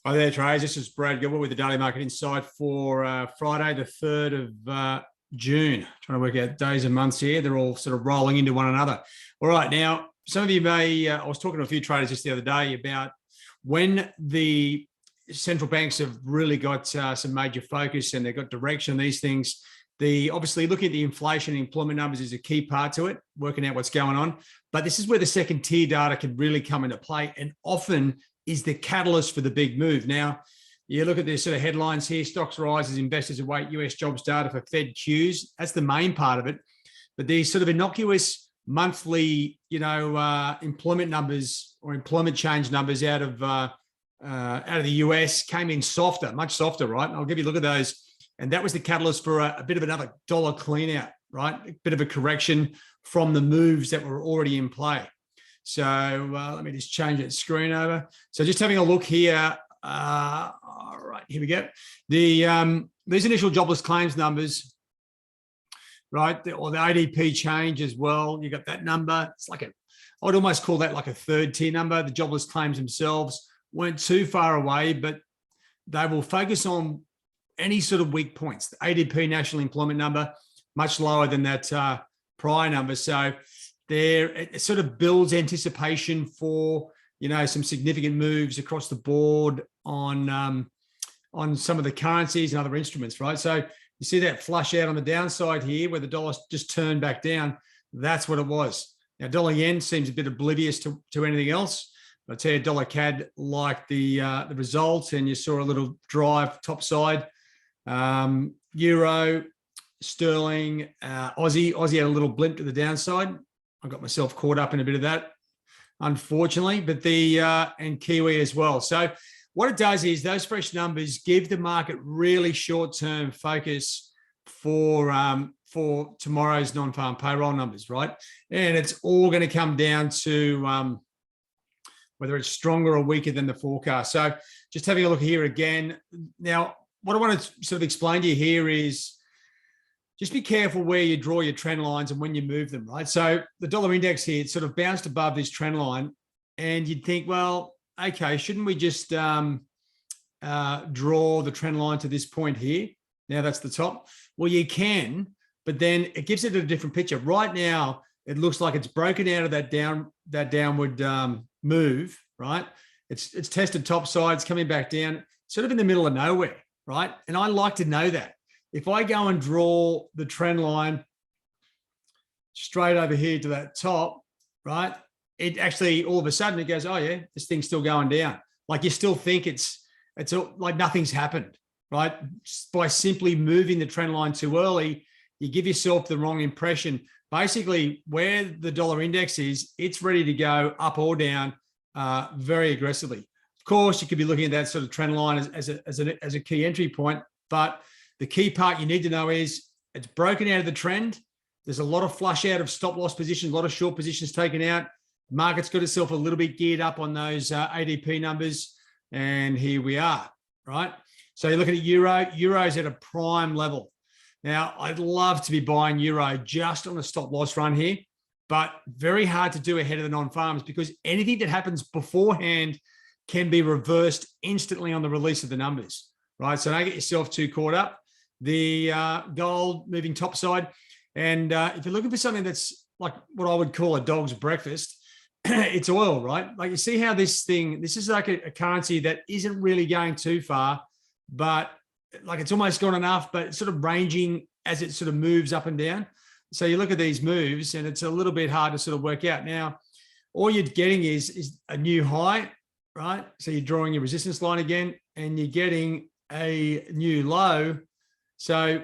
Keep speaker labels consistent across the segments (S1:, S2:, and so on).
S1: Hi there, traders. This is Brad Gilbert with the Daily Market Insight for Friday, the 3rd of June. Trying to work out days and months here. They're all sort of rolling into one another. All right. Now, some of you may, I was talking to a few traders just the other day about when the central banks have really got some major focus and they've got direction on these things. Obviously looking at the inflation and employment numbers is a key part to it, working out what's going on. But this is where the second tier data can really come into play and often is the catalyst for the big move. Now, you look at the sort of headlines here: stocks rise as investors await US jobs data for Fed Qs. That's the main part of it. But these sort of innocuous monthly, employment numbers or employment change numbers out of the US came in softer, much softer, right? And I'll give you a look at those. And that was the catalyst for a bit of another dollar clean out, right? A bit of a correction from the moves that were already in play. So let me just change that screen over. So just having a look here. All right, here we go. These initial jobless claims numbers, right? Or the ADP change as well. You got that number. It's like I would almost call that like a third tier number. The jobless claims themselves weren't too far away, but they will focus on any sort of weak points. The ADP national employment number, much lower than that prior number. So it sort of builds anticipation for, some significant moves across the board on some of the currencies and other instruments, right? So you see that flush out on the downside here where the dollar just turned back down. That's what it was. Now, dollar yen seems a bit oblivious to anything else. I'll tell you, dollar CAD liked the results, and you saw a little drive top side. Euro, sterling, Aussie had a little blimp to the downside. I got myself caught up in a bit of that, unfortunately, but and Kiwi as well. So what it does is those fresh numbers give the market really short-term focus for tomorrow's non-farm payroll numbers, right? And it's all going to come down to whether it's stronger or weaker than the forecast. So just having a look here again. Now, what I want to sort of explain to you here is just be careful where you draw your trend lines and when you move them, right? So the dollar index here, it's sort of bounced above this trend line, and you'd think, well, okay, shouldn't we just draw the trend line to this point here? Now that's the top. Well, you can, but then it gives it a different picture. Right now, it looks like it's broken out of that downward move, right? It's tested top sides, coming back down, sort of in the middle of nowhere, right? And I like to know that. If I go and draw the trend line straight over here to that top, right, it actually all of a sudden it goes, oh yeah, this thing's still going down. Like you still think it's like nothing's happened, right? By simply moving the trend line too early, you give yourself the wrong impression. Basically, where the dollar index is, it's ready to go up or down very aggressively. Of course, you could be looking at that sort of trend line as a key entry point, but the key part you need to know is it's broken out of the trend. There's a lot of flush out of stop loss positions, a lot of short positions taken out. Market's got itself a little bit geared up on those ADP numbers. And here we are, right? So you're looking at Euro. Euro's at a prime level. Now, I'd love to be buying Euro just on a stop loss run here, but very hard to do ahead of the non-farms because anything that happens beforehand can be reversed instantly on the release of the numbers, right? So don't get yourself too caught up. The gold moving topside. And if you're looking for something that's like what I would call a dog's breakfast, it's oil, right? Like you see how this is like a currency that isn't really going too far, but like it's almost gone enough, but it's sort of ranging as it sort of moves up and down. So you look at these moves and it's a little bit hard to sort of work out. Now, all you're getting is a new high, right? So you're drawing your resistance line again and you're getting a new low. So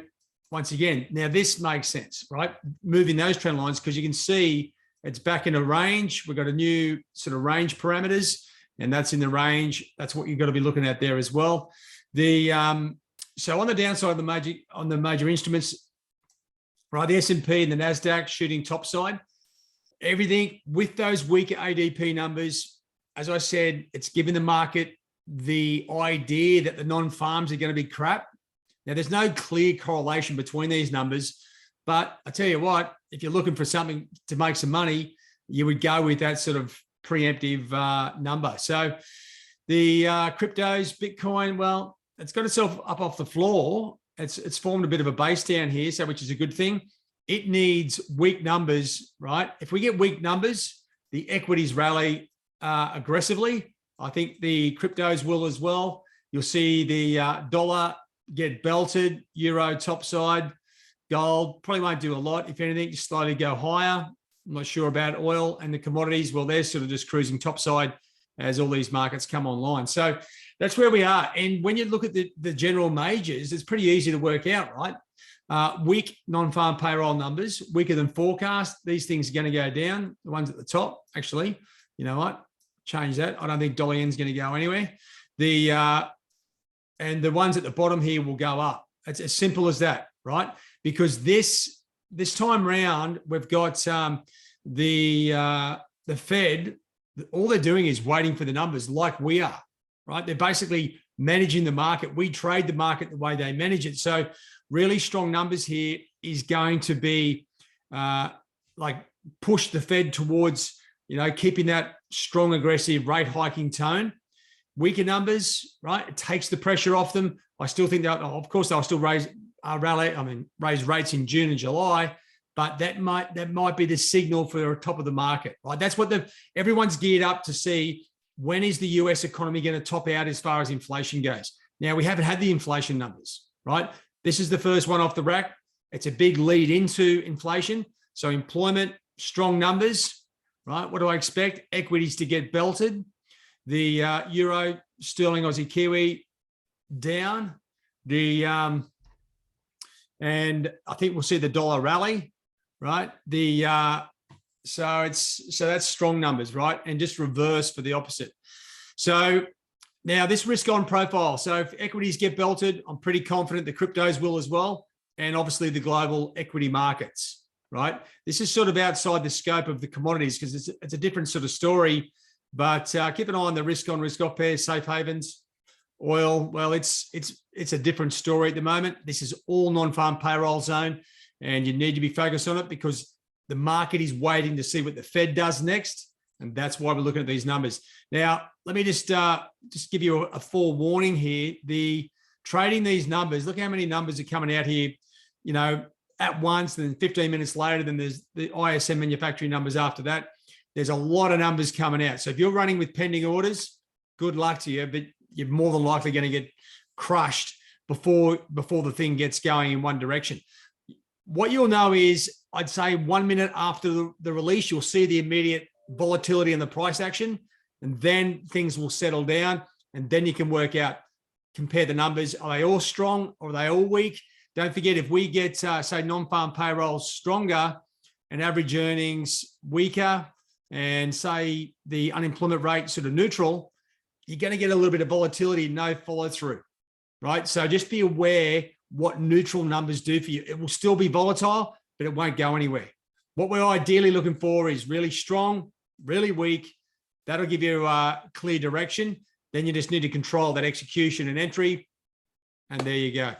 S1: once again, now this makes sense, right? Moving those trend lines because you can see it's back in a range. We've got a new sort of range parameters, and that's in the range. That's what you've got to be looking at there as well. So on the downside of the major instruments, right? The S&P and the NASDAQ shooting topside. Everything with those weaker ADP numbers, as I said, it's giving the market the idea that the non-farms are going to be crap. Now, there's no clear correlation between these numbers, but I tell you what, if you're looking for something to make some money, you would go with that sort of preemptive number. So The cryptos, Bitcoin, well, it's got itself up off the floor. It's formed a bit of a base down here, so which is a good thing. It needs weak numbers, right? If we get weak numbers, the equities rally aggressively. I think the cryptos will as well. You'll see the dollar get belted, euro topside, gold probably won't do a lot. If anything, just slightly go higher. I'm not sure about oil and the commodities. Well, they're sort of just cruising topside as all these markets come online. So that's where we are. And when you look at the general majors, it's pretty easy to work out, right? Weak non-farm payroll numbers, weaker than forecast. These things are going to go down. The ones at the top, actually, you know what? Change that. I don't think dollar yen's going to go anywhere. And the ones at the bottom here will go up. It's as simple as that, right? Because this time round, we've got the Fed. All they're doing is waiting for the numbers, like we are, right? They're basically managing the market. We trade the market the way they manage it. So really strong numbers here is going to be like push the Fed towards, keeping that strong, aggressive rate hiking tone. Weaker numbers, right? It takes the pressure off them. I still think that, of course, they'll still raise rates in June and July, but that might be the signal for the top of the market, right? That's what everyone's geared up to see. When is the US economy going to top out as far as inflation goes? Now, we haven't had the inflation numbers, right? This is the first one off the rack. It's a big lead into inflation. So employment, strong numbers, right? What do I expect? Equities to get belted. The euro, sterling, Aussie, Kiwi down. And I think we'll see the dollar rally, right? So that's strong numbers, right? And just reverse for the opposite. So now this risk on profile. So if equities get belted, I'm pretty confident the cryptos will as well. And obviously the global equity markets, right? This is sort of outside the scope of the commodities because it's a different sort of story, but keep an eye on the risk on, risk off pairs, safe havens. Oil, well, it's a different story at the moment. This is all non-farm payroll zone, and you need to be focused on it because the market is waiting to see what the Fed does next, and that's why we're looking at these numbers. Now, let me just give you a forewarning here. The trading these numbers, look how many numbers are coming out here, at once, and then 15 minutes later, then there's the ISM manufacturing numbers after that. There's a lot of numbers coming out. So if you're running with pending orders, good luck to you, but you're more than likely going to get crushed before the thing gets going in one direction. What you'll know is, I'd say 1 minute after the release, you'll see the immediate volatility in the price action, and then things will settle down, and then you can work out, compare the numbers. Are they all strong or are they all weak? Don't forget, if we get, say, non-farm payrolls stronger and average earnings weaker, and say the unemployment rate sort of neutral, you're going to get a little bit of volatility, no follow through, right? So just be aware what neutral numbers do for you. It will still be volatile, but it won't go anywhere. What we're ideally looking for is really strong, really weak. That'll give you a clear direction. Then you just need to control that execution and entry. And there you go.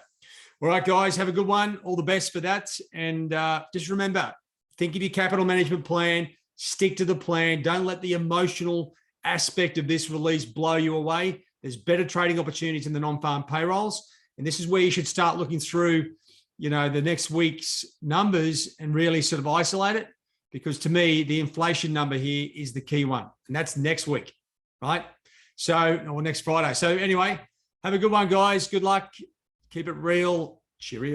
S1: All right, guys, have a good one. All the best for that. And just remember, think of your capital management plan, stick to the plan. Don't let the emotional aspect of this release blow you away. There's better trading opportunities in the non-farm payrolls. And this is where you should start looking through, the next week's numbers and really sort of isolate it. Because to me, the inflation number here is the key one. And that's next week, right? Or next Friday. So anyway, have a good one, guys. Good luck. Keep it real. Cheerio.